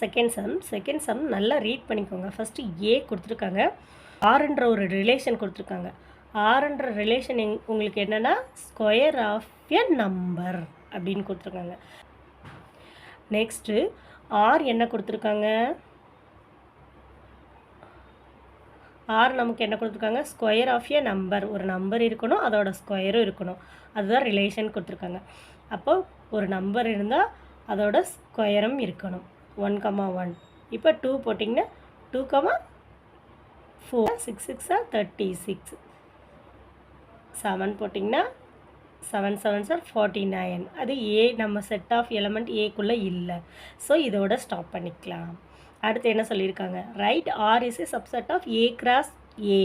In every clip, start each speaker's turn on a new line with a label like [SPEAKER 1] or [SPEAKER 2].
[SPEAKER 1] Second sum நல்லா read பண்ணிக்கோங்க. First A கொடுத்துருக்காங்க, ஆறுன்ற ஒரு ரிலேஷன் கொடுத்துருக்காங்க. ஆறுன்ற ரிலேஷன் உங்களுக்கு என்னென்னா ஸ்கொயர் ஆஃப் எ நம்பர் அப்படின்னு கொடுத்துருக்காங்க. நெக்ஸ்ட்டு ஆர் என்ன கொடுத்துருக்காங்க, ஆர் நமக்கு என்ன கொடுத்துருக்காங்க, ஸ்கொயர் ஆஃப் எ நம்பர், ஒரு நம்பர் இருக்கணும், அதோட ஸ்கொயரும் இருக்கணும், அதுதான் ரிலேஷன் கொடுத்துருக்காங்க. அப்போ ஒரு நம்பர் இருந்தால் அதோட ஸ்கொயரும் இருக்கணும். 1,1. இப்போ 2 போட்டிங்கன்னா 2,4, 6 6 36. 7 போட்டிங்கன்னா 7 7 49. அது ஏ நம்ம செட் ஆஃப் எலமெண்ட் ஏக்குள்ளே இல்லை. ஸோ இதோட ஸ்டாப் பண்ணிக்கலாம். அடுத்து என்ன சொல்லியிருக்காங்க, right R is a subset of A cross A.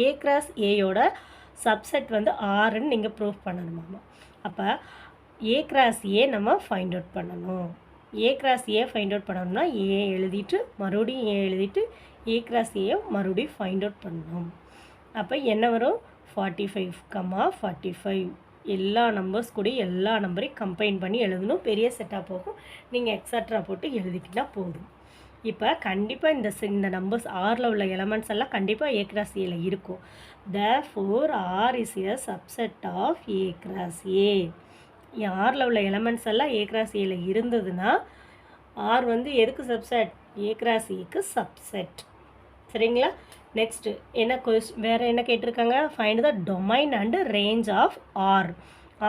[SPEAKER 1] A cross ஏயோட சப்செட் வந்து ஆறுன்னு நீங்கள் ப்ரூவ் பண்ணணுமாமா. அப்போ ஏ கிராஸ் ஏ நம்ம ஃபைண்ட் அவுட் பண்ணணும். ஏ கிராஸ் ஏ ஃபைண்ட் அவுட் பண்ணணும்னா ஏ எழுதிட்டு மறுபடியும் ஏ எழுதிட்டு ஏ கிராஸ் ஏ மறுபடியும் ஃபைண்ட் அவுட் பண்ணணும். அப்போ என்ன வரும், 45, 45. எல்லா நம்பர்ஸ் கூட எல்லா நம்பரையும் கம்பைன் பண்ணி எழுதணும். பெரிய செட்டாக போகும், நீங்கள் எக்ஸட்ரா போட்டு எழுதிட்டிங்கன்னா போதும். இப்போ கண்டிப்பாக இந்த நம்பர்ஸ் ஆரில் உள்ள எலமெண்ட்ஸ் எல்லாம் கண்டிப்பாக ஏ கிராஸ் ஏல இருக்கும். therefore R is a subset of A cross A. ஆரில் உள்ள எலமெண்ட்ஸ் எல்லாம் ஏ கிராஸ் ஏல இருந்ததுன்னா ஆர் வந்து எதுக்கு சப்செட், ஏ கிராஸ் ஏக்கு சப்செட். சரிங்களா? நெக்ஸ்ட்டு என்ன வேறு என்ன கேட்டிருக்காங்க, find the domain and range of R.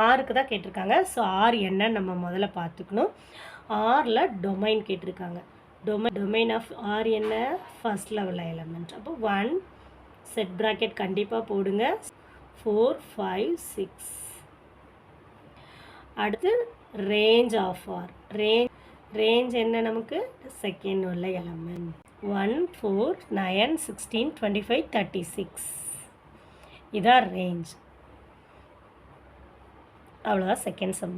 [SPEAKER 1] ஆருக்கு தான் கேட்டிருக்காங்க. ஸோ ஆர் என்னன்னு நம்ம முதல்ல பார்த்துக்கணும். ஆரில் டொமைன் கேட்டிருக்காங்க. டொமைன் ஆஃப் ஆர் என்ன, ஃபர்ஸ்ட் லெவலில் எலமெண்ட். அப்போ 1 செட் ப்ராக்கெட் கண்டிப்பாக போடுங்க, 4 5 6. அடுத்து ரேஞ்ச் ஆஃப் ஆர். ரேஞ்ச் என்ன நமக்கு, செகண்ட் உள்ள எலமெண்ட். 1 4 9 16 25 36. இதான் ரேஞ்ச். அவ்வளோதான் செகண்ட் சம்.